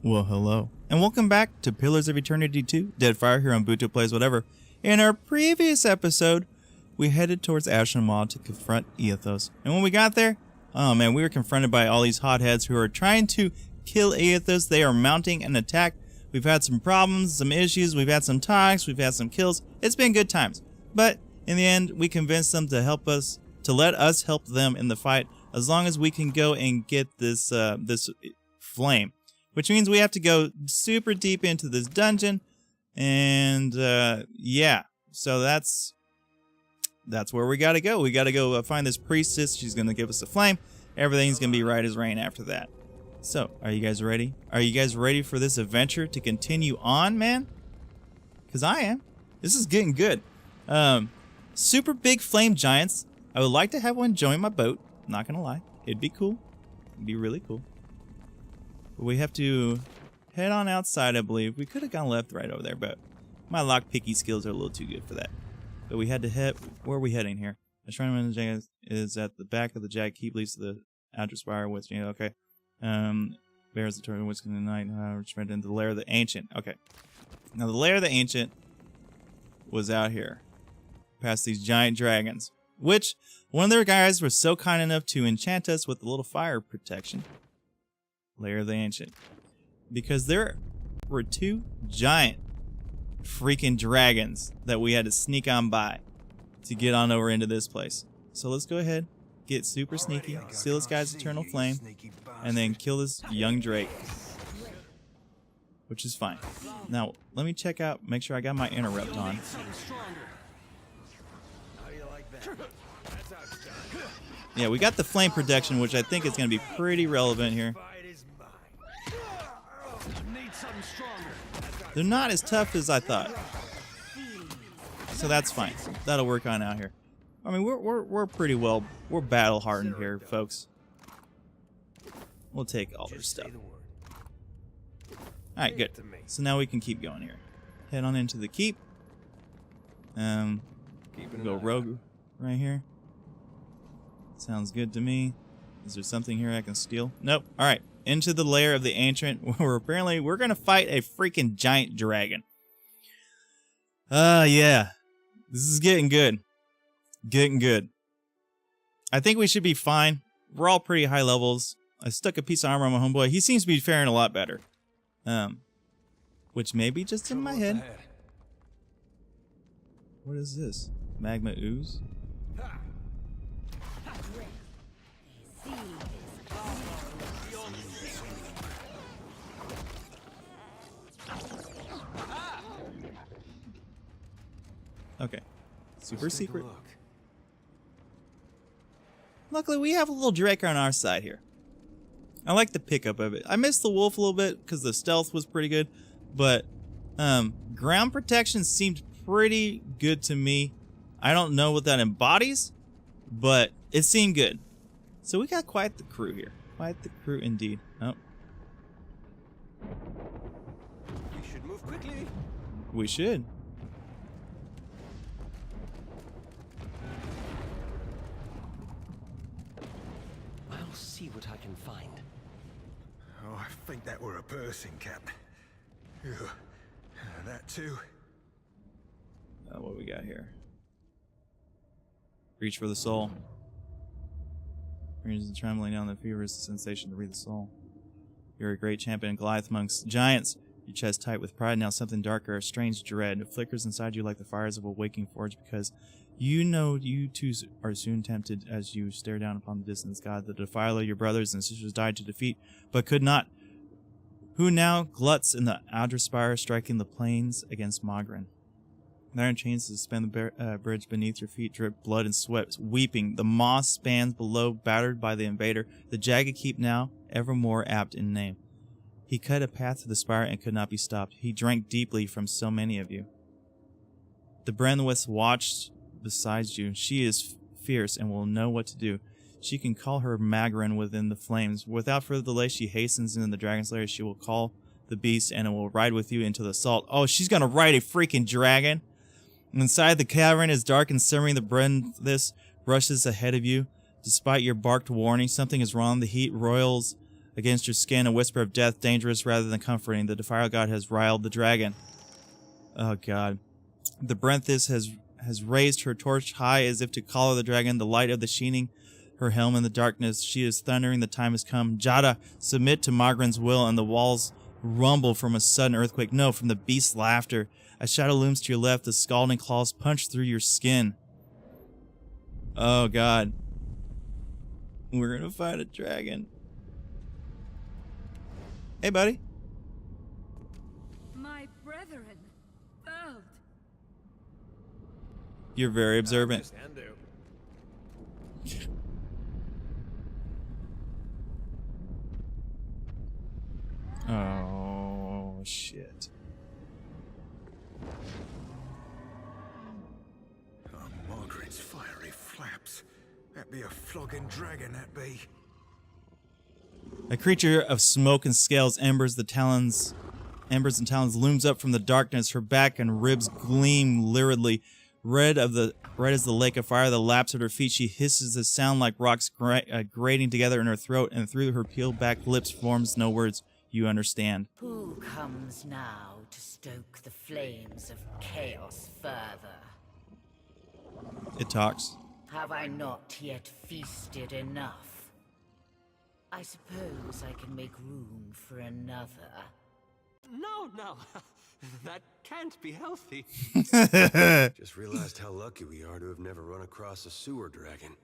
Well, hello. And welcome back to Pillars of Eternity 2, Deadfire here on Buto Plays Whatever. In our previous episode, we headed towards Ashen to confront Aethos. And when we got there, oh man, we were confronted by all these hotheads who are trying to kill Aethos. They are mounting an attack. We've had some problems, some issues, we've had some talks, we've had some kills. It's been good times. But in the end, we convinced them to help us, to let us help them in the fight, as long as we can go and get this this flame. Which means we have to go super deep into this dungeon, and yeah, so that's where we gotta go. We gotta go find this priestess. She's gonna give us a flame. Everything's gonna be right as rain after that. So, are you guys ready? Are you guys ready for this adventure to continue on, man? Because I am. This is getting good. Super big flame giants. I would like to have one join my boat. Not gonna lie, it'd be cool. It'd be really cool. We have to head on outside, I believe. We could have gone left right over there, but my lockpicky skills are a little too good for that. But we had to head... Where are we heading here? The shrine of the jag is at the back of the jag keep, leads to the outer spire, which, you know, okay. Bears the turtle, which in the night, retreat into the lair of the ancient. Okay. Now, the lair of the ancient was out here, past these giant dragons, which one of their guys was so kind enough to enchant us with a little fire protection. Lair of the Ancient. Because there were two giant freaking dragons that we had to sneak on by to get on over into this place. So let's go ahead, get super sneaky, steal this guy's eternal flame, and then kill this young drake. Which is fine. Now, let me check out, make sure I got my interrupt on. Yeah, we got the flame protection, which I think is going to be pretty relevant here. They're not as tough as I thought, so that's fine. That'll work on out here. I mean, we're pretty well, we're battle hardened here, folks. We'll take all their stuff. All right, good. So now we can keep going here. Head on into the keep. Go rogue right here. Sounds good to me. Is there something here I can steal? Nope. All right. Into the lair of the ancient, where apparently we're gonna fight a freaking giant dragon. Yeah. This is getting good. Getting good. I think we should be fine. We're all pretty high levels. I stuck a piece of armor on my homeboy. He seems to be faring a lot better. Which may be just in my head. What is this? Magma ooze? Okay. Super secret. Luckily, we have a little drake on our side here. I like the pickup of it. I missed the wolf a little bit because the stealth was pretty good, but ground protection seemed pretty good to me. I don't know what that embodies, but it seemed good. So we got quite the crew here. Quite the crew indeed. Oh. We should move quickly. We should. I'll see what I can find. Oh, I think that were a person, Cap. Ew. That too. What we got here? Reach for the soul. Brings the trembling down the fever is the sensation to read the soul. You're a great champion, Goliath amongst giants. Your chest tight with pride, now something darker, a strange dread. It flickers inside you like the fires of a waking forge, because you know you too are soon tempted as you stare down upon the distant God. The defiler your brothers and sisters died to defeat, but could not. Who now gluts in the outer spire, striking the plains against Magrin. The iron chains suspend the bridge beneath your feet, drip blood and sweat, weeping. The moss spans below, battered by the invader. The jagged keep now, ever more apt in name. He cut a path to the spire and could not be stopped. He drank deeply from so many of you. The Brenwith watched beside you. She is fierce and will know what to do. She can call her Magrin within the flames. Without further delay, she hastens into the dragon's lair. She will call the beast and it will ride with you into the assault. Oh, she's gonna ride a freaking dragon. Inside the cavern is dark and simmering. The Brenwith rushes ahead of you. Despite your barked warning, something is wrong. The heat roils against your skin, a whisper of death, dangerous rather than comforting. The Deadfire god has riled the dragon. Oh god. The Brenthis has raised her torch high as if to collar the dragon, the light of the sheening her helm in the darkness. She is thundering, the time has come. Jada, submit to Margren's will, and the walls rumble from a sudden earthquake. No, from the beast's laughter. A shadow looms to your left, the scalding claws punch through your skin. Oh god. We're gonna fight a dragon. Hey buddy. My brethren, Earl. You're very observant. Oh, shit. Oh, Margaret's fiery flaps. That be a flogging dragon, that be. A creature of smoke and scales, embers and talons looms up from the darkness. Her back and ribs gleam luridly. Red as the lake of fire, the laps at her feet. She hisses a sound like rocks grating together in her throat, and through her peeled back lips forms no words. You understand. Who comes now to stoke the flames of chaos further? It talks. Have I not yet feasted enough? I suppose I can make room for another. No, no. That can't be healthy. Just realized how lucky we are to have never run across a sewer dragon.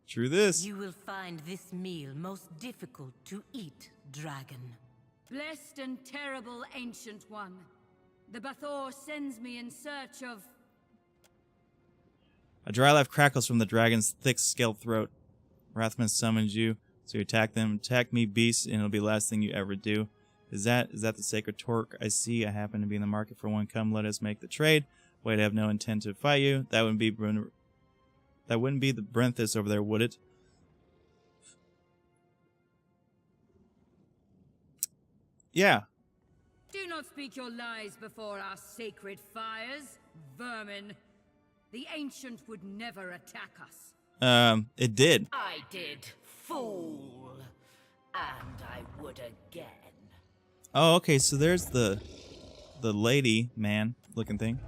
True this. You will find this meal most difficult to eat, dragon. Blessed and terrible Ancient One, the Bathor sends me in search of... A dry laugh crackles from the dragon's thick scaled throat. Wrathman summons you, so you attack them. Attack me, beast, and it'll be the last thing you ever do. Is that the sacred torque I see? I happen to be in the market for one. Come, let us make the trade. Wait, I have no intent to fight you. That wouldn't be the Brenthis over there, would it? Yeah. Do not speak your lies before our sacred fires, vermin. The Ancient would never attack us. It did. I did, fool. And I would again. Oh, okay, so there's the lady, man, looking thing.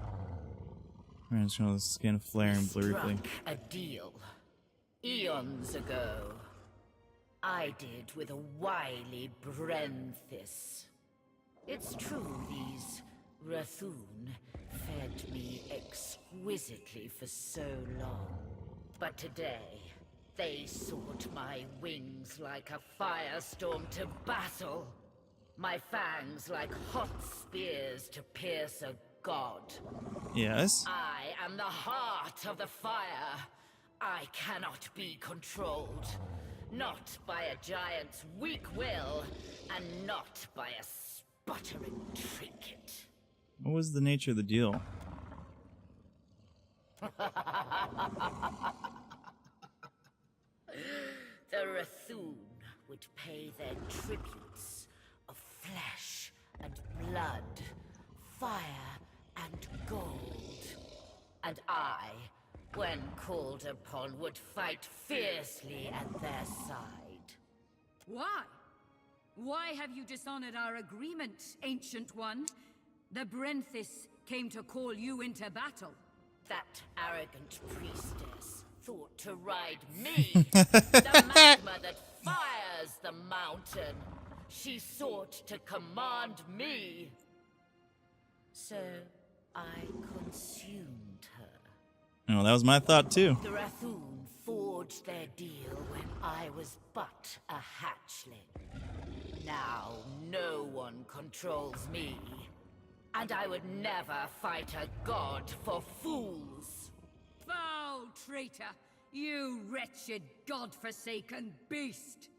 I'm just gonna skin flaring briefly. A deal. Eons ago. I did with a wily Brenthis. It's true these Rathun fed me exquisitely for so long. But today, they sought my wings like a firestorm to battle. My fangs like hot spears to pierce a god. Yes. I am the heart of the fire. I cannot be controlled. Not by a giant's weak will, and not by a sputtering trinket. What was the nature of the deal? The Rathun would pay their tributes of flesh and blood, fire and gold. And I, when called upon, would fight fiercely at their side. Why? Why have you dishonored our agreement, Ancient One? The Brenthis came to call you into battle. That arrogant priestess thought to ride me, the magma that fires the mountain. She sought to command me. So I consumed her. Oh, that was my thought too. The Rathun forged their deal when I was but a hatchling. Now no one controls me. And I would never fight a god for fools. Foul traitor! You wretched god-forsaken beast!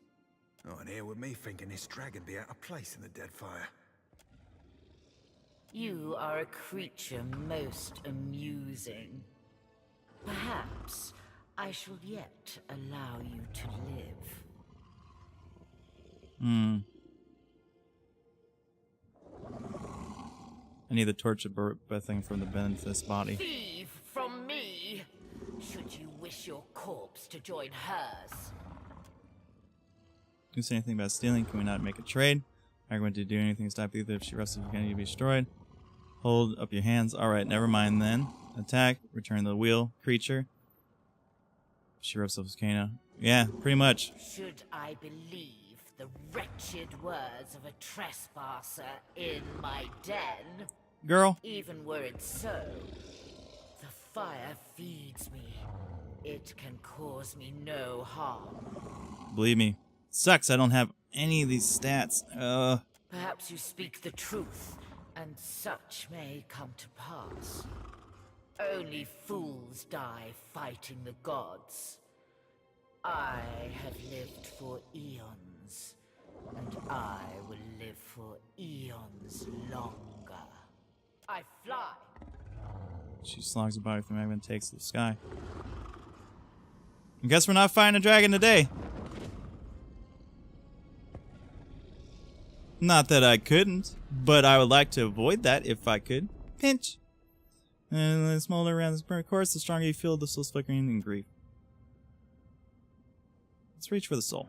Oh, and here with me thinking this dragon be out of place in the Deadfire. You are a creature most amusing. Perhaps I shall yet allow you to live. I need the torch of birthing from the Brenthis body. Thieve from me, should you wish your corpse to join hers. You say anything about stealing? Can we not make a trade? I'm going to do anything to stop either if she rusts, you're going to be destroyed. Hold up your hands. Alright, never mind then. Attack. Return the wheel. Creature. She rubs up volcano. Yeah, pretty much. Should I believe the wretched words of a trespasser in my den? Girl. Even were it so, the fire feeds me. It can cause me no harm. Believe me. Sucks I don't have any of these stats. Perhaps you speak the truth, and such may come to pass. Only fools die fighting the gods. I have lived for eons, and I will live for eons longer. I fly. She slogs a body from magma and takes to the sky. I guess we're not fighting a dragon today. Not that I couldn't, but I would like to avoid that if I could. Pinch. And the smaller around this burnt course, the stronger you feel the soul's flickering in grief. Let's reach for the soul.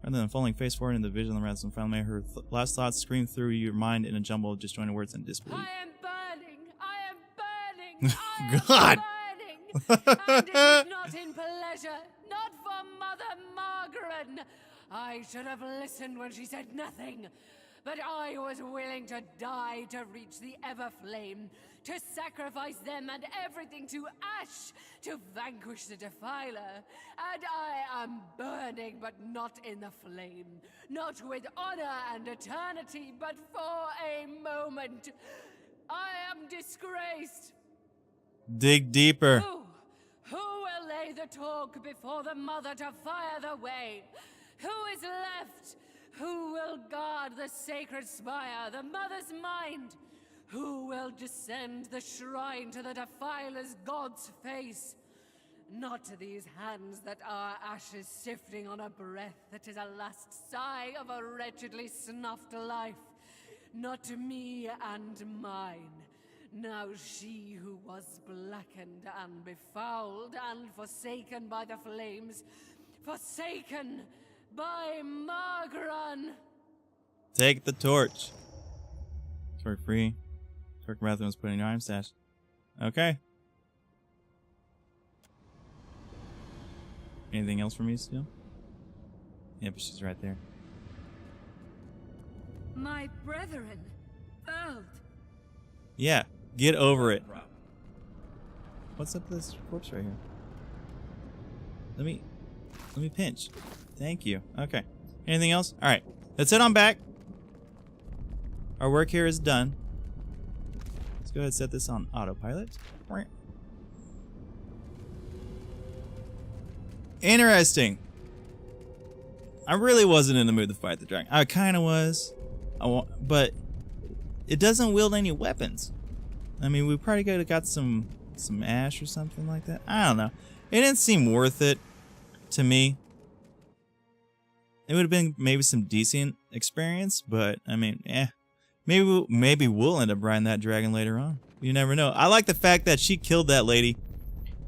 Rather than falling face forward in the vision around some final may her last thoughts scream through your mind in a jumble of disjointed words and disbelief. I am burning! I am burning! I am God! burning! And it is not in pleasure, not for Mother Margaret. I should have listened when she said nothing, but I was willing to die to reach the Everflame, to sacrifice them and everything to ash, to vanquish the Defiler. And I am burning, but not in the flame, not with honor and eternity, but for a moment. I am disgraced. Dig deeper. Who will lay the talk before the mother to fire the way? Who is left? Who will guard the sacred spire, the mother's mind? Who will descend the shrine to the Defiler's god's face? Not to these hands that are ashes sifting on a breath that is a last sigh of a wretchedly snuffed life. Not to me and mine. Now she who was blackened and befouled and forsaken by the flames, forsaken by Margaret. Take the torch. Torch free. Torch bathroom was put in your item stash. Okay. Anything else for me still? Yeah, but she's right there. My brethren, Earl. Yeah, get over it. What's up with this corpse right here? Let me pinch. Thank you. Okay. Anything else? All right. Let's head on back. Our work here is done. Let's go ahead and set this on autopilot. Interesting. I really wasn't in the mood to fight the dragon. I kind of was. But it doesn't wield any weapons. I mean, we probably could have got some ash or something like that. I don't know. It didn't seem worth it to me. It would have been maybe some decent experience, but I mean, maybe we'll end up riding that dragon later on. You never know. I like the fact that she killed that lady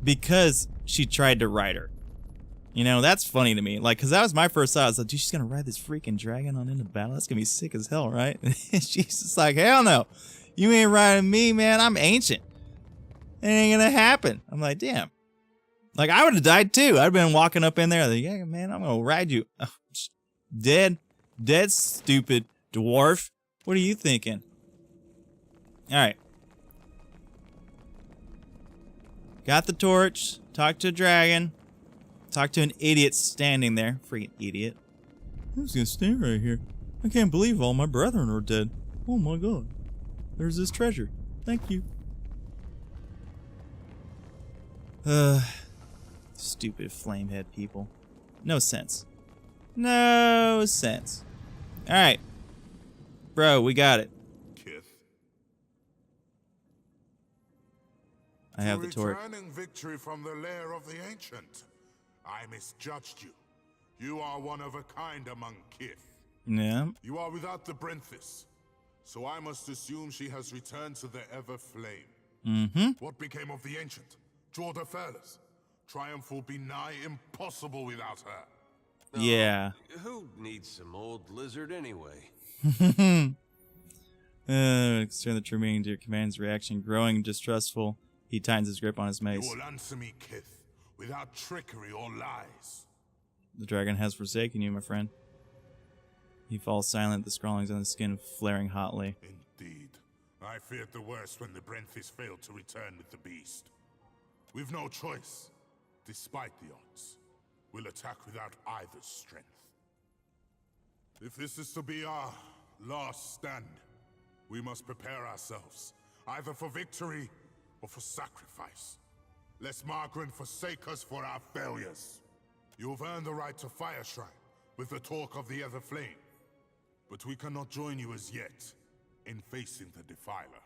because she tried to ride her. You know, that's funny to me. Like, because that was my first thought. I was like, dude, she's going to ride this freaking dragon on into battle? That's going to be sick as hell, right? And she's just like, hell no. You ain't riding me, man. I'm ancient. It ain't going to happen. I'm like, damn. Like, I would have died too. I'd been walking up in there. Like, yeah, man, I'm going to ride you. Dead, stupid dwarf. What are you thinking? All right. Got the torch. Talked to a dragon. Talked to an idiot standing there. Freaking idiot. I'm just gonna stay right here. I can't believe all my brethren are dead. Oh my god. There's this treasure. Thank you. Stupid flamehead people. No sense. No sense. Alright. Bro, we got it. Kith. I have the torch. Returning victory from the lair of the ancient. I misjudged you. You are one of a kind among Kith. Yeah. You are without the Brenthis, so I must assume she has returned to the Everflame. Mm-hmm. What became of the ancient? Jorda Fairless. Triumph will be nigh impossible without her. Yeah. Who needs some old lizard anyway? Extend the true meaning to your command's reaction. Growing distrustful, he tightens his grip on his You mace. will answer me, Kith, without trickery or lies. The dragon has forsaken you, my friend. He falls silent, the scrawlings on his skin flaring hotly. Indeed. I feared the worst when the Brenthis failed to return with the beast. We've no choice. Despite the odds, we'll attack without either's strength. If this is to be our last stand, we must prepare ourselves, either for victory or for sacrifice. Lest Margaret forsake us for our failures. You've earned the right to Fire Shrine with the talk of the Ever Flame. But we cannot join you as yet in facing the Defiler.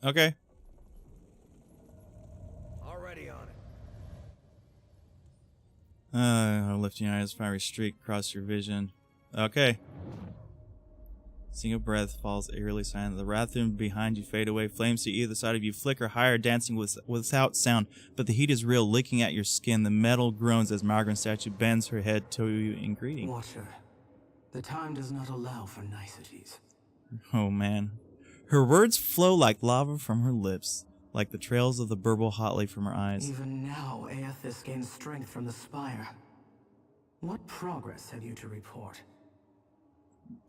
Okay. Already on it. Lifting your eyes, fiery streak across your vision. Okay. Single breath falls eerily silent. The Rathian behind you fade away. Flames to either side of you flicker higher, dancing without sound. But the heat is real, licking at your skin. The metal groans as Margaret's statue bends her head to you in greeting. Watcher, the time does not allow for niceties. Oh man. Her words flow like lava from her lips, like the trails of the burble hotly from her eyes. Even now, Aethys gains strength from the spire. What progress have you to report?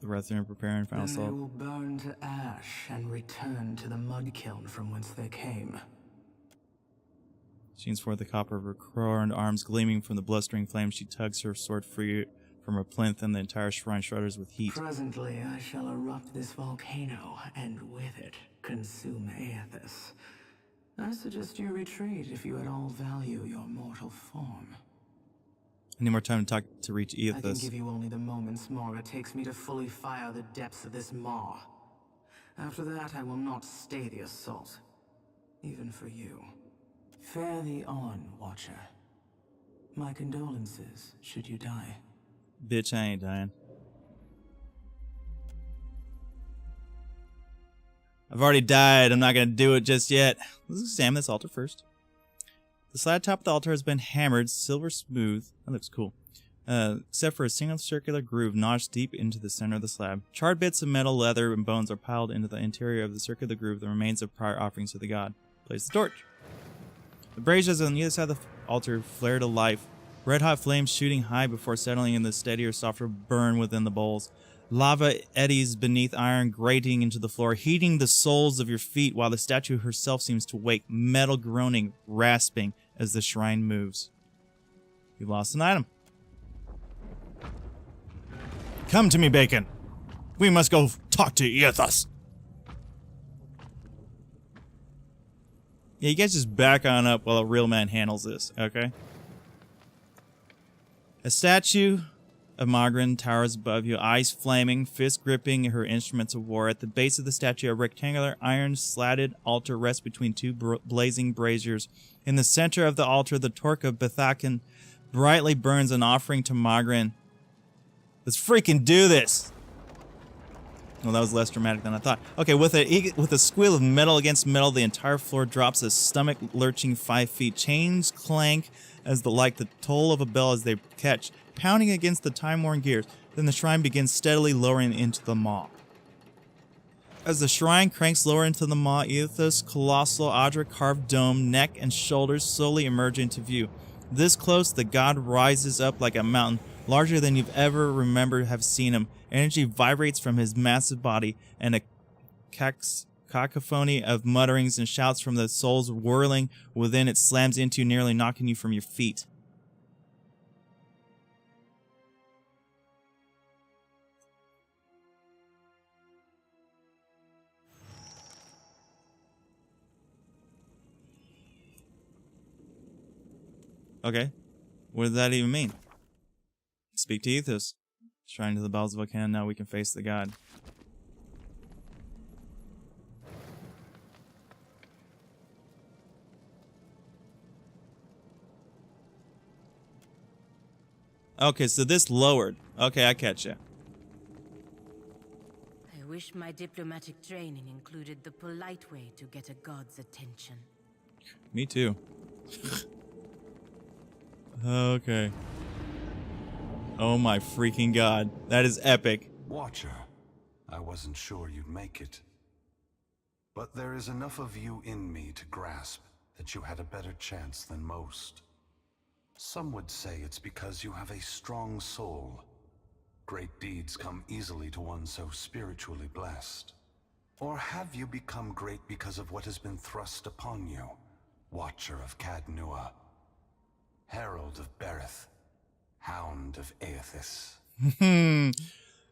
The Rathian are preparing final Then they assault. will burn to ash and return to the mud kiln from whence they came. She leans forth the copper of her crowned arms gleaming from the blustering flames. She tugs her sword free from her plinth, and the entire shrine shudders with heat. Presently, I shall erupt this volcano, and with it, consume Aethys. I suggest you retreat if you at all value your mortal form. I need more time to reach I can Aethys. give you only the moments more it takes me to fully fire the depths of this maw. After that, I will not stay the assault. Even for you. Fare thee on, Watcher. My condolences, should you die. Bitch, I ain't dying. I've already died. I'm not gonna do it just yet. Let's examine this altar first. The slab top of the altar has been hammered silver smooth. That looks cool. Except for a single circular groove notched deep into the center of the slab. Charred bits of metal, leather, and bones are piled into the interior of the circular groove, the remains of prior offerings to the god. Place the torch. The braziers on either side of the altar flare to life. Red-hot flames shooting high before settling in the steadier, softer burn within the bowls. Lava eddies beneath iron, grating into the floor, heating the soles of your feet while the statue herself seems to wake, metal groaning, rasping as the shrine moves. You lost an item. Come to me, Bacon. We must go talk to Aethys. Yeah, you guys just back on up while a real man handles this, okay? A statue of Margaret towers above you, eyes flaming, fist gripping her instruments of war. At the base of the statue, a rectangular iron-slatted altar rests between two blazing braziers. In the center of the altar, the torch of Bethaken brightly burns, an offering to Margaret. Let's freaking do this! Well, that was less dramatic than I thought. Okay, with a squeal of metal against metal, the entire floor drops, a stomach lurching 5 feet. Chains clank as like the toll of a bell as they catch, pounding against the time-worn gears. Then the shrine begins steadily lowering into the maw. As the shrine cranks lower into the maw, Aethys' colossal Adra-carved dome, neck, and shoulders slowly emerge into view. This close, the god rises up like a mountain, larger than you've ever remembered have seen him. Energy vibrates from his massive body, and a cacophony of mutterings and shouts from the souls whirling within it slams into you, nearly knocking you from your feet. Okay, what does that even mean? Speak to Aethys. Shrine to the bowels of the volcano, now we can face the god. Okay, so this lowered. Okay, I catch ya. I wish my diplomatic training included the polite way to get a god's attention. Me too. Okay. Oh my freaking god. That is epic. Watcher, I wasn't sure you'd make it. But there is enough of you in me to grasp that you had a better chance than most. Some would say it's because you have a strong soul. Great deeds come easily to one so spiritually blessed. Or have you become great because of what has been thrust upon you? Watcher of Cadnua, Herald of Berith, Hound of Aethys.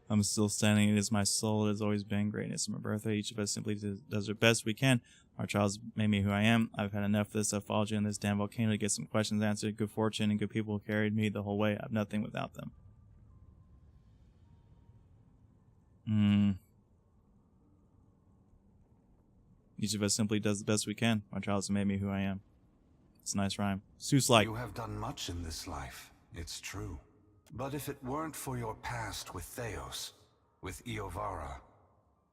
I'm still standing. It is my soul. It has always been greatness from my birthday. Each of us simply does our best we can. Our child's made me who I am. I've had enough of this apology on this damn volcano to get some questions answered. Good fortune and good people carried me the whole way. I've nothing without them. Each of us simply does the best we can. Our child's made me who I am. It's a nice rhyme. Seuss-like. You have done much in this life, it's true. But if it weren't for your past with Theos, with Iovara,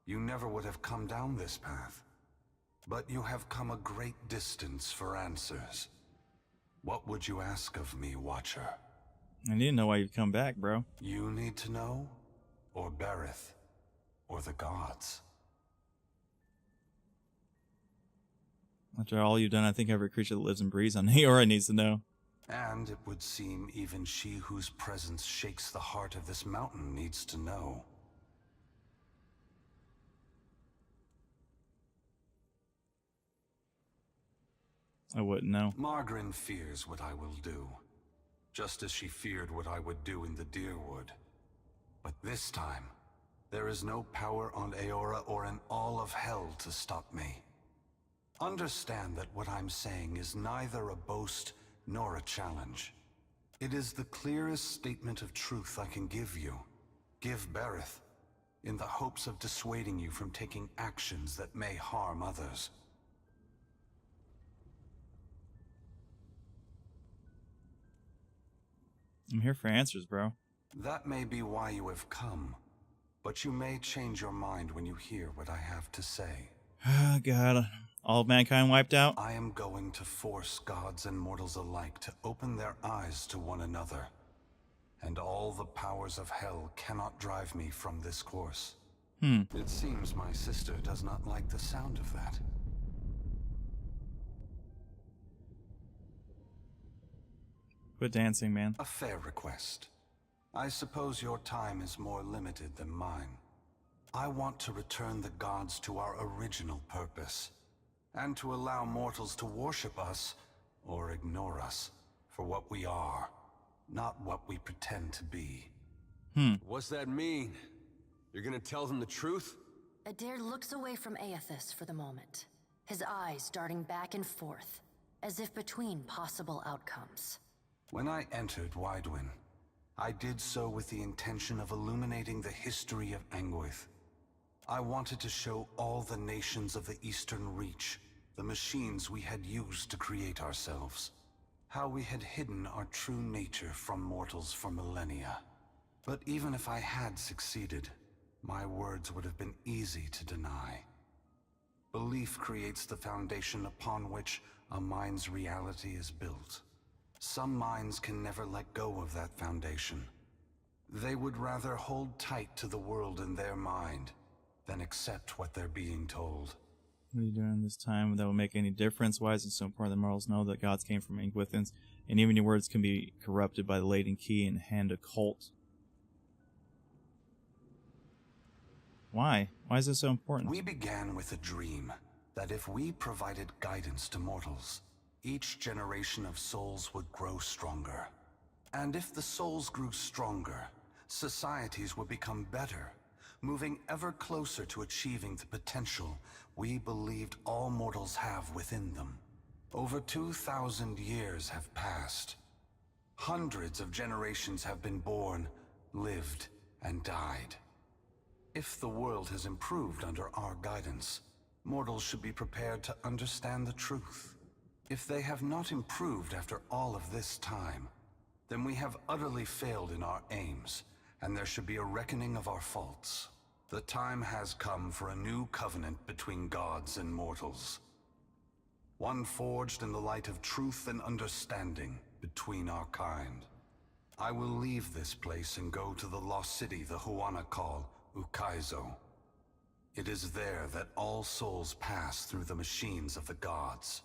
you never would have come down this path. But you have come a great distance for answers. What would you ask of me, Watcher? I need to know why you've come back, bro. You need to know? Or Berith? Or the gods? After all you've done, I think every creature that lives and breathes on Eora needs to know. And it would seem even she whose presence shakes the heart of this mountain needs to know. I wouldn't know. Margarin fears what I will do, just as she feared what I would do in the Deerwood. But this time, there is no power on Eora or in all of hell to stop me. Understand that what I'm saying is neither a boast nor a challenge. It is the clearest statement of truth I can give you, give Berith, in the hopes of dissuading you from taking actions that may harm others. I'm here for answers, bro. That may be why you have come, but you may change your mind when you hear what I have to say. Oh, God. All of mankind wiped out? I am going to force gods and mortals alike to open their eyes to one another. And all the powers of hell cannot drive me from this course. It seems my sister does not like the sound of that. Quit dancing, man. A fair request. I suppose your time is more limited than mine. I want to return the gods to our original purpose, and to allow mortals to worship us, or ignore us, for what we are, not what we pretend to be. What's that mean? You're gonna tell them the truth? Adair looks away from Aethys for the moment, his eyes darting back and forth, as if between possible outcomes. When I entered Widewin, I did so with the intention of illuminating the history of Anguith. I wanted to show all the nations of the Eastern Reach the machines we had used to create ourselves, how we had hidden our true nature from mortals for millennia. But even if I had succeeded, my words would have been easy to deny. Belief creates the foundation upon which a mind's reality is built. Some minds can never let go of that foundation. They would rather hold tight to the world in their mind than accept what they're being told. What are you doing this time that will make any difference? Why is it so important that mortals know that gods came from Anguithans, and even your words can be corrupted by the Laden Key and Hand Occult? Why? Why is this so important? We began with a dream that if we provided guidance to mortals, each generation of souls would grow stronger. And if the souls grew stronger, societies would become better, moving ever closer to achieving the potential we believed all mortals have within them. Over 2,000 years have passed. Hundreds of generations have been born, lived, and died. If the world has improved under our guidance, mortals should be prepared to understand the truth. If they have not improved after all of this time, then we have utterly failed in our aims, and there should be a reckoning of our faults. The time has come for a new covenant between gods and mortals. One forged in the light of truth and understanding between our kind. I will leave this place and go to the lost city the Huana call Ukaizo. It is there that all souls pass through the machines of the gods,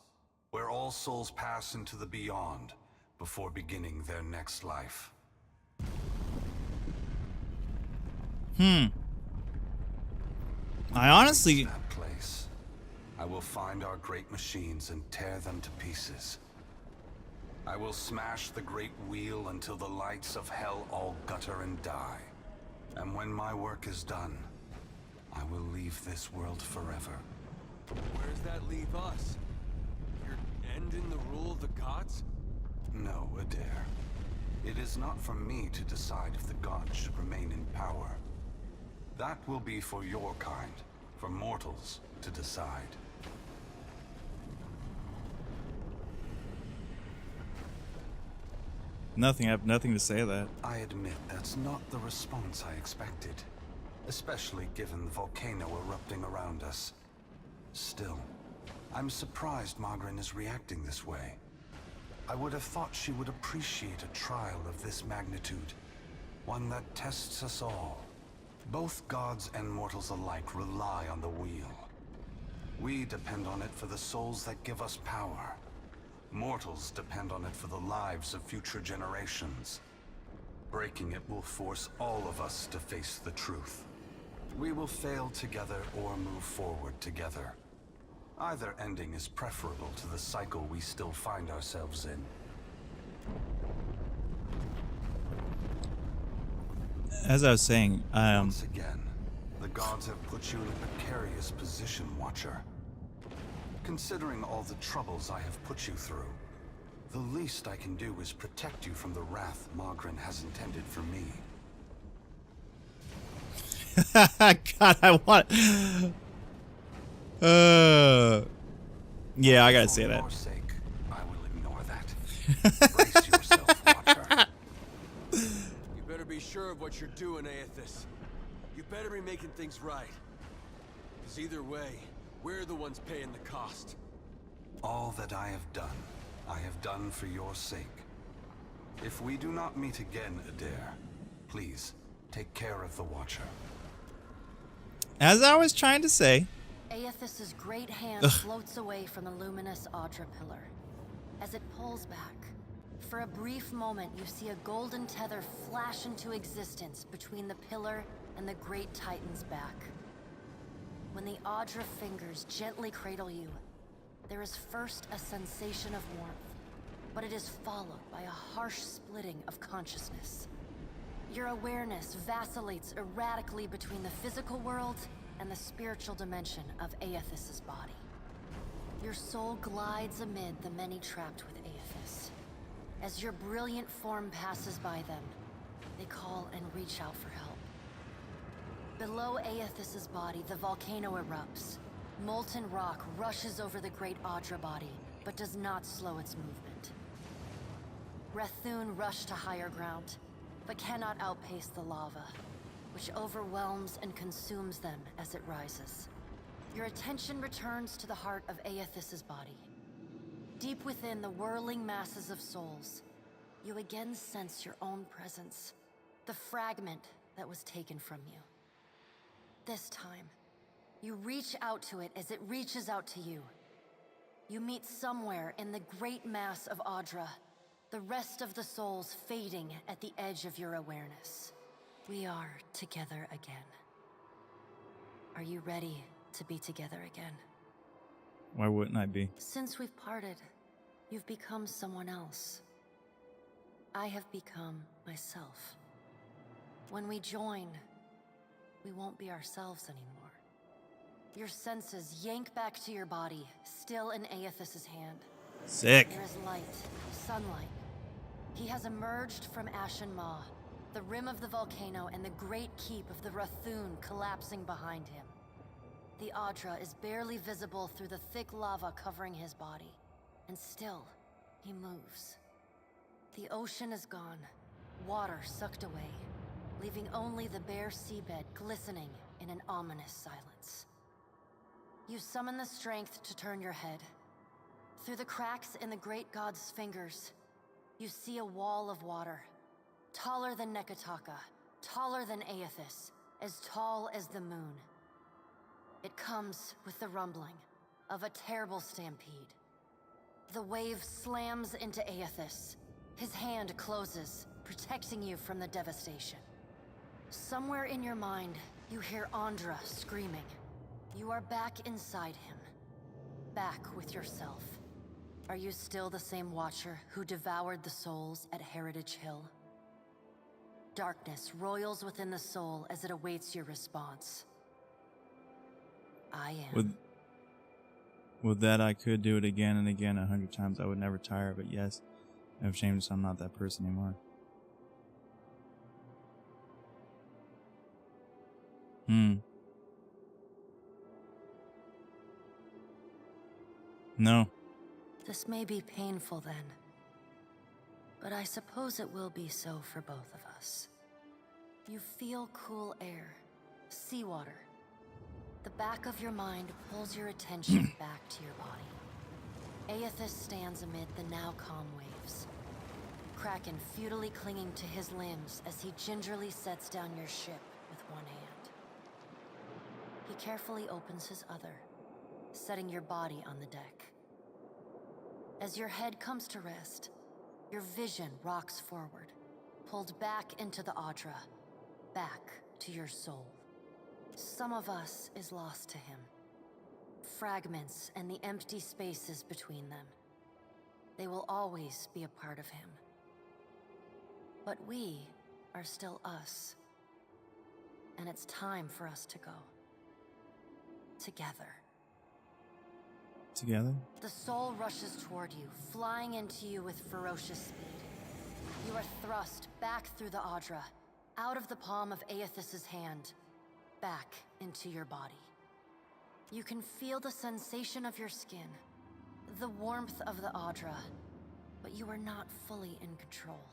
where all souls pass into the beyond before beginning their next life. I honestly... That place. I will find our great machines and tear them to pieces. I will smash the great wheel until the lights of hell all gutter and die. And when my work is done, I will leave this world forever. Where does that leave us? You're ending the rule of the gods? No, Adair. It is not for me to decide if the gods should remain in power. That will be for your kind, for mortals, to decide. Nothing. I have nothing to say to that. I admit that's not the response I expected, especially given the volcano erupting around us. Still, I'm surprised Magrin is reacting this way. I would have thought she would appreciate a trial of this magnitude, one that tests us all. Both gods and mortals alike rely on the wheel. We depend on it for the souls that give us power. Mortals depend on it for the lives of future generations. Breaking it will force all of us to face the truth. We will fail together or move forward together. Either ending is preferable to the cycle we still find ourselves in. As I was saying, Once again, the gods have put you in a precarious position, Watcher. Considering all the troubles I have put you through, the least I can do is protect you from the wrath Magrin has intended for me. God, I want... yeah, I gotta say that. For your sake, I will ignore that. Brace yourself, Watcher. You better be sure of what you're doing, Aethys. You better be making things right. Because either way, we're the ones paying the cost. All that I have done for your sake. If we do not meet again, Adair, please, take care of the Watcher. As I was trying to say... Aethys's great hand floats away from the luminous Audra pillar. As it pulls back, for a brief moment you see a golden tether flash into existence between the pillar and the great Titan's back. When the Audra fingers gently cradle you, there is first a sensation of warmth, but it is followed by a harsh splitting of consciousness. Your awareness vacillates erratically between the physical world and the spiritual dimension of Aethys's body. Your soul glides amid the many trapped with Aethys. As your brilliant form passes by them, they call and reach out for help. Below Aethys's body, the volcano erupts. Molten rock rushes over the great Audra body, but does not slow its movement. Rathun rush to higher ground, but cannot outpace the lava, which overwhelms and consumes them as it rises. Your attention returns to the heart of Aethys's body. Deep within the whirling masses of souls, you again sense your own presence, the fragment that was taken from you. This time, you reach out to it as it reaches out to you. You meet somewhere in the great mass of Audra, the rest of the souls fading at the edge of your awareness. We are together again. Are you ready to be together again? Why wouldn't I be? Since we've parted, you've become someone else. I have become myself. When we join, we won't be ourselves anymore. Your senses yank back to your body, still in Aethys's hand. Sick. There is light, sunlight. He has emerged from Ashen Maw, the rim of the volcano and the great keep of the Rathun collapsing behind him. The Audra is barely visible through the thick lava covering his body, and still, he moves. The ocean is gone, water sucked away, leaving only the bare seabed glistening in an ominous silence. You summon the strength to turn your head. Through the cracks in the great god's fingers, you see a wall of water. Taller than Nekataka, taller than Aethys, as tall as the moon. It comes with the rumbling of a terrible stampede. The wave slams into Aethys. His hand closes, protecting you from the devastation. Somewhere in your mind, you hear Andra screaming. You are back inside him. Back with yourself. Are you still the same Watcher who devoured the souls at Heritage Hill? Darkness roils within the soul as it awaits your response. I am. With that, I could do it again and again 100 times. I would never tire, but yes, I'm ashamed I'm not that person anymore. No. This may be painful then, but I suppose it will be so for both of us. You feel cool air, seawater. The back of your mind pulls your attention back to your body. Aethys stands amid the now calm waves. Kraken futilely clinging to his limbs as he gingerly sets down your ship with one hand. He carefully opens his other, setting your body on the deck. As your head comes to rest, your vision rocks forward, pulled back into the Audra, back to your soul. Some of us is lost to him. Fragments and the empty spaces between them. They will always be a part of him. But we are still us. And it's time for us to go. Together. Together? The soul rushes toward you, flying into you with ferocious speed. You are thrust back through the Audra, out of the palm of Aethys' hand, back into your body. You can feel the sensation of your skin, the warmth of the Audra, but you are not fully in control.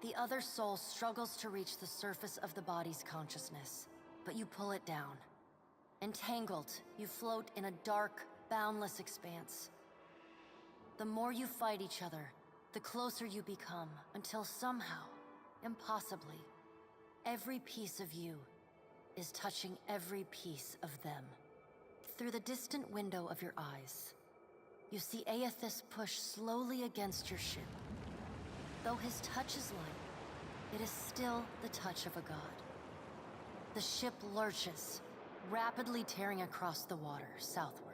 The other soul struggles to reach the surface of the body's consciousness, but you pull it down. Entangled, you float in a dark, boundless expanse. The more you fight each other, the closer you become, until somehow, impossibly, every piece of you is touching every piece of them. Through the distant window of your eyes, you see Aethys push slowly against your ship. Though his touch is light, it is still the touch of a god. The ship lurches, rapidly tearing across the water southward.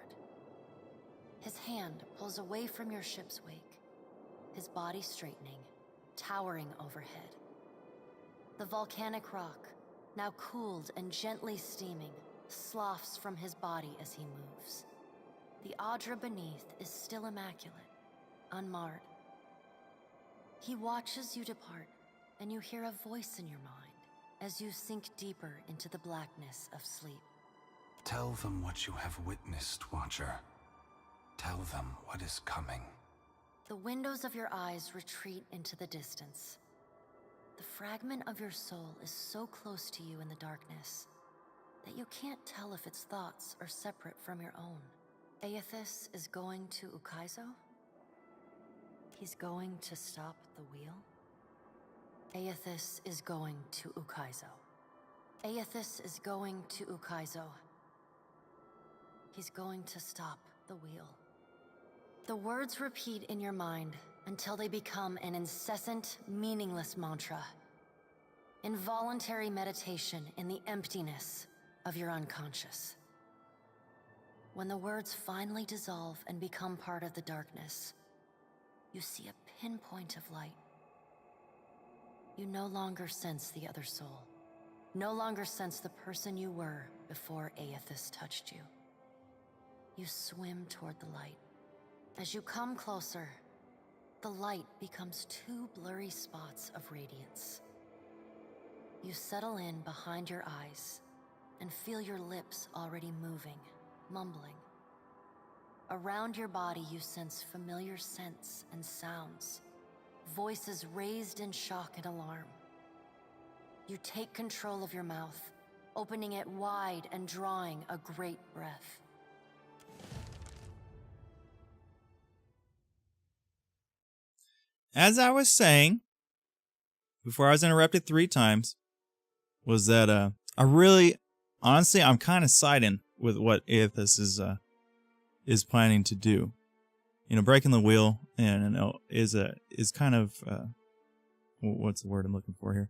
His hand pulls away from your ship's wake, his body straightening, towering overhead. The volcanic rock, now cooled and gently steaming, sloughs from his body as he moves. The Audra beneath is still immaculate, unmarred. He watches you depart, and you hear a voice in your mind as you sink deeper into the blackness of sleep. Tell them what you have witnessed, Watcher. Tell them what is coming. The windows of your eyes retreat into the distance. The fragment of your soul is so close to you in the darkness that you can't tell if its thoughts are separate from your own. Aethys is going to Ukaizo? He's going to stop the wheel? Aethys is going to Ukaizo. Aethys is going to Ukaizo. He's going to stop the wheel. The words repeat in your mind until they become an incessant, meaningless mantra. Involuntary meditation in the emptiness of your unconscious. When the words finally dissolve and become part of the darkness, you see a pinpoint of light. You no longer sense the other soul. No longer sense the person you were before Aethys touched you. You swim toward the light. As you come closer, the light becomes two blurry spots of radiance. You settle in behind your eyes and feel your lips already moving, mumbling. Around your body you sense familiar scents and sounds, voices raised in shock and alarm. You take control of your mouth, opening it wide and drawing a great breath. As I was saying, before I was interrupted 3 times was that I really, honestly, I'm kind of siding with what Aethys is planning to do. You know, breaking the wheel and is kind of what's the word I'm looking for here?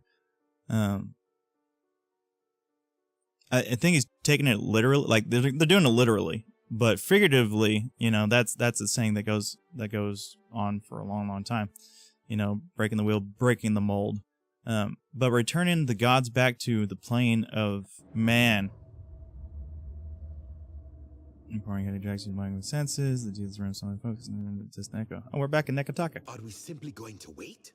I think he's taking it literally, like they're doing it literally, but figuratively, you know, that's a saying that goes on for a long, long time. You know, breaking the wheel, breaking the mold, but returning the gods back to the plane of man. Pouring head drags you mind with senses. The deal's around solid focus and just echo. Oh, we're back in Nekataka. Are we simply going to wait?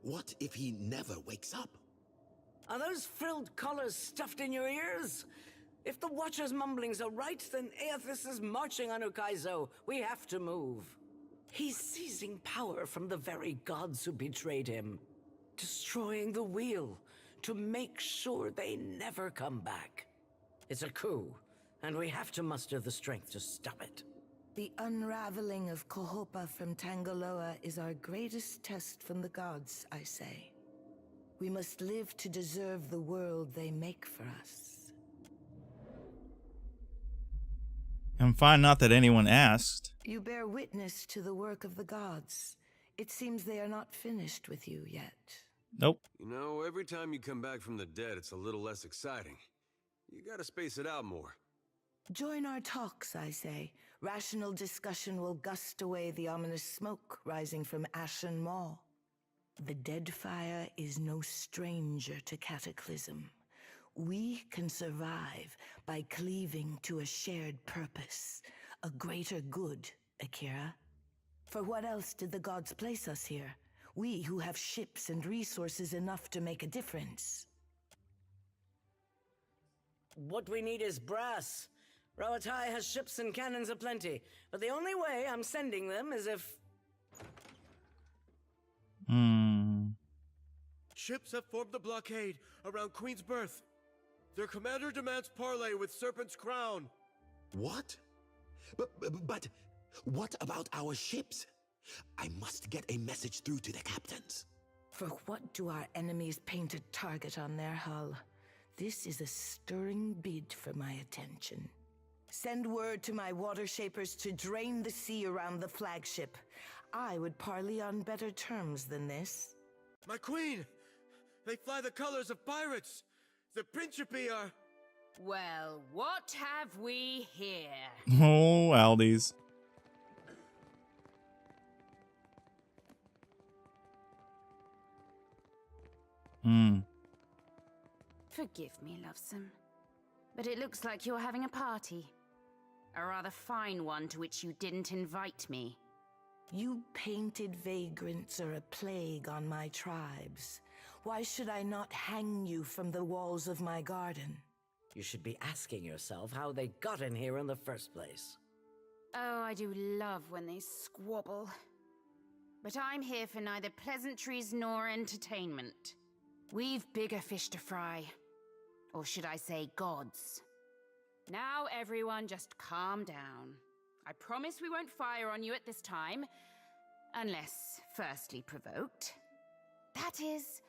What if he never wakes up? Are those frilled collars stuffed in your ears? If the Watcher's mumblings are right, then Aethys is marching on Ukaizo. We have to move. He's seizing power from the very gods who betrayed him. Destroying the wheel to make sure they never come back. It's a coup, and we have to muster the strength to stop it. The unraveling of Kohopa from Tangaloa is our greatest test from the gods, I say. We must live to deserve the world they make for us. I'm fine, not that anyone asked. You bear witness to the work of the gods. It seems they are not finished with you yet. Nope. You know, every time you come back from the dead, it's a little less exciting. You gotta space it out more. Join our talks, I say. Rational discussion will gust away the ominous smoke rising from Ashen Maw. The Deadfire is no stranger to cataclysm. We can survive by cleaving to a shared purpose, a greater good, Akira. For what else did the gods place us here? We who have ships and resources enough to make a difference. What we need is brass. Rawatai has ships and cannons aplenty, but the only way I'm sending them is if... Ships have formed the blockade around Queen's Birth. Their commander demands parley with Serpent's Crown. What? But what about our ships? I must get a message through to the captains. For what do our enemies paint a target on their hull? This is a stirring bid for my attention. Send word to my water shapers to drain the sea around the flagship. I would parley on better terms than this. My queen! They fly the colors of pirates! The Principe are... Well, what have we here? Oh, Aldi's. Forgive me, lovesome, but it looks like you're having a party. A rather fine one to which you didn't invite me. You painted vagrants are a plague on my tribes. Why should I not hang you from the walls of my garden? You should be asking yourself how they got in here in the first place. Oh, I do love when they squabble. But I'm here for neither pleasantries nor entertainment. We've bigger fish to fry. Or should I say gods. Now everyone just calm down. I promise we won't fire on you at this time. Unless firstly provoked. That is,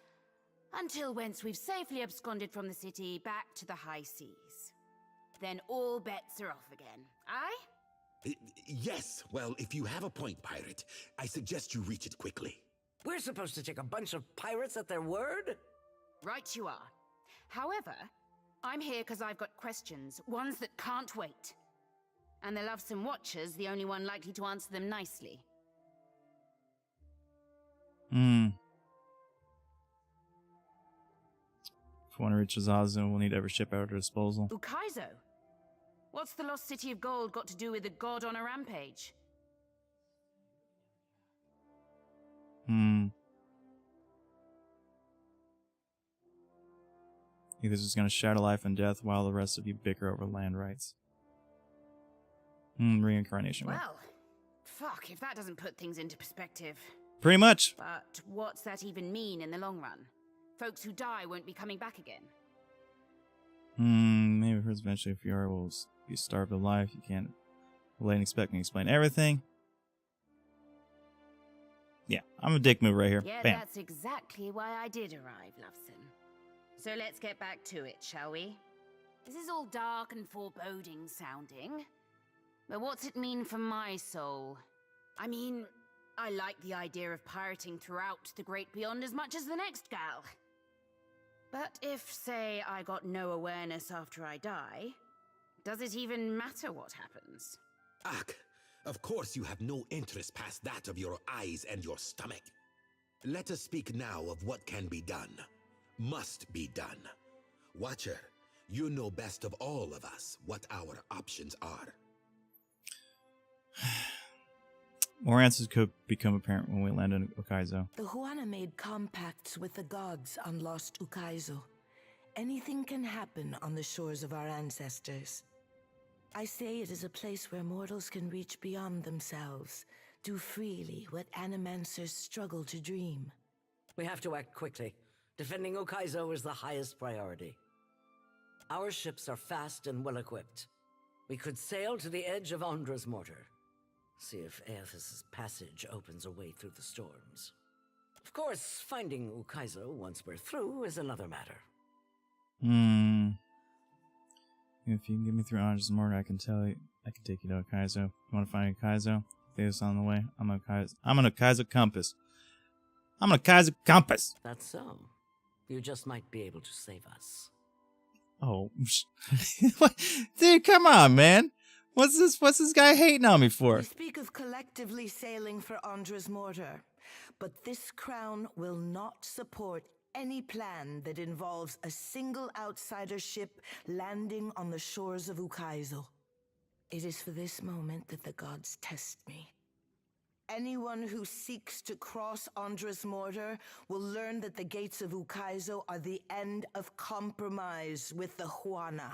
until once we've safely absconded from the city back to the high seas. Then all bets are off again, aye? Yes, well, if you have a point, pirate, I suggest you reach it quickly. We're supposed to take a bunch of pirates at their word? Right you are. However, I'm here because I've got questions, ones that can't wait. And the lovesome Watcher's the only one likely to answer them nicely. If we want to reach Azazu, we'll need every ship at our disposal. Ukaizo? What's the lost city of gold got to do with a god on a rampage? Either just gonna shatter life and death while the rest of you bicker over land rights. Reincarnation. Well, fuck if that doesn't put things into perspective. Pretty much. But what's that even mean in the long run? Folks who die won't be coming back again. Maybe eventually if you are, will be starved of life. You can't relate and expect me to explain everything. Yeah, I'm a dick move right here. Yeah, Bam. that's exactly why I did arrive, Loveson. So let's get back to it, shall we? This is all dark and foreboding sounding. But what's it mean for my soul? I mean, I like the idea of pirating throughout the Great Beyond as much as the next gal. But if, say, I got no awareness after I die, does it even matter what happens? Ak, of course you have no interest past that of your eyes and your stomach. Let us speak now of what can be done. Must be done. Watcher, you know best of all of us what our options are. More answers could become apparent when we land in Ukaizo. The Huana made compacts with the gods on Lost Ukaizo. Anything can happen on the shores of our ancestors. I say it is a place where mortals can reach beyond themselves, do freely what animancers struggle to dream. We have to act quickly. Defending Ukaizo is the highest priority. Our ships are fast and well-equipped. We could sail to the edge of Andra's mortar. See if Aethys' passage opens a way through the storms. Of course, finding Ukaizo once we're through is another matter. If you can get me through Andra's mortar, I can tell you. I can take you to Ukaizo. You want to find Ukaizo? Theus on the way. I'm an Ukaizo compass. I'm an Ukaizo compass. That's so. You just might be able to save us. Oh, dude, come on, man. What's this guy hating on me for? We speak of collectively sailing for Andra's mortar, but this crown will not support any plan that involves a single outsider ship landing on the shores of Ukaizo. It is for this moment that the gods test me. Anyone who seeks to cross Andra's mortar will learn that the gates of Ukaizo are the end of compromise with the Huana.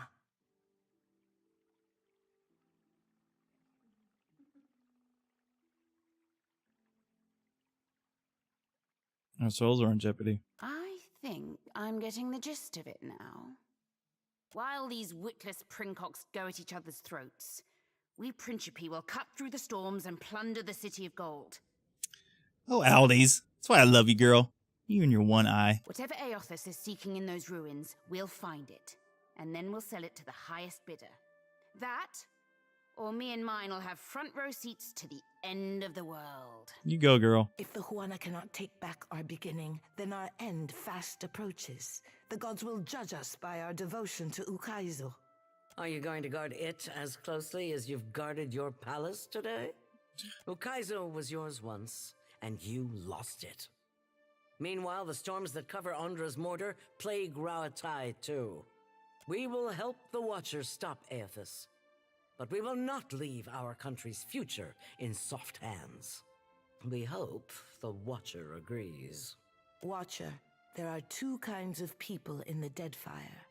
Our souls are in jeopardy. I think I'm getting the gist of it now. While these witless princocks go at each other's throats, we Principi will cut through the storms and plunder the city of gold. Oh, Aldies. That's why I love you, girl. You and your one eye. Whatever Aethys is seeking in those ruins, we'll find it. And then we'll sell it to the highest bidder. That, or me and mine will have front row seats to the end of the world. You go, girl. If the Huana cannot take back our beginning, then our end fast approaches. The gods will judge us by our devotion to Ukaizo. Are you going to guard it as closely as you've guarded your palace today? Ukaizo was yours once, and you lost it. Meanwhile, the storms that cover Andra's mortar plague Rauatai too. We will help the Watchers stop Aethys, but we will not leave our country's future in soft hands. We hope the Watcher agrees. Watcher, there are two kinds of people in the Deadfire.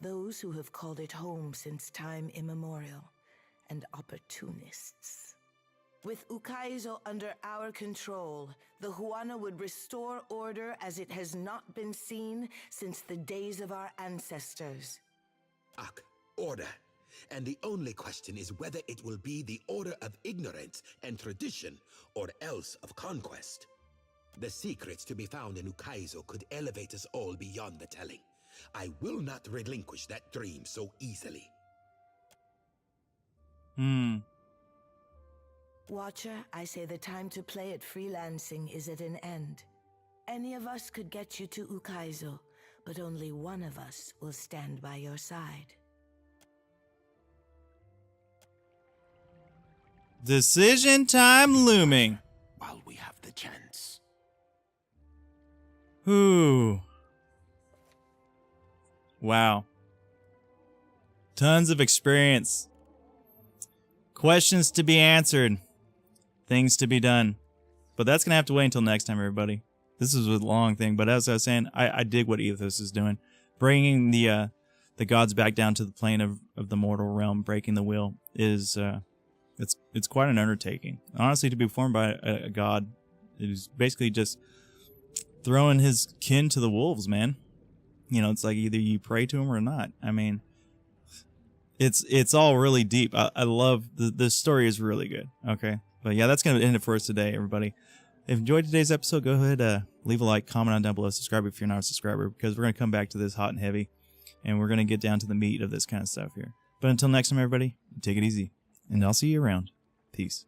Those who have called it home since time immemorial, and opportunists. With Ukaizo under our control, the Huana would restore order as it has not been seen since the days of our ancestors. Ak, order. And the only question is whether it will be the order of ignorance and tradition, or else of conquest. The secrets to be found in Ukaizo could elevate us all beyond the telling. I will not relinquish that dream so easily. Watcher, I say the time to play at freelancing is at an end. Any of us could get you to Ukaizo, but only one of us will stand by your side. Decision time looming. While we have the chance. Ooh. Wow. Tons of experience. Questions to be answered. Things to be done. But that's going to have to wait until next time, everybody. This is a long thing, but as I was saying, I dig what Aethys is doing. Bringing the gods back down to the plane of the mortal realm, breaking the wheel, is it's quite an undertaking. Honestly, to be formed by a god who's basically just throwing his kin to the wolves, man. You know, it's like either you pray to him or not. I mean, it's all really deep. I love the story is really good. Okay, but yeah, that's gonna end it for us today, everybody. If you enjoyed today's episode, go ahead, leave a like, comment on down below, subscribe if you're not a subscriber, because we're going to come back to this hot and heavy, and we're going to get down to the meat of this kind of stuff here. But until next time, everybody, take it easy, and I'll see you around. Peace.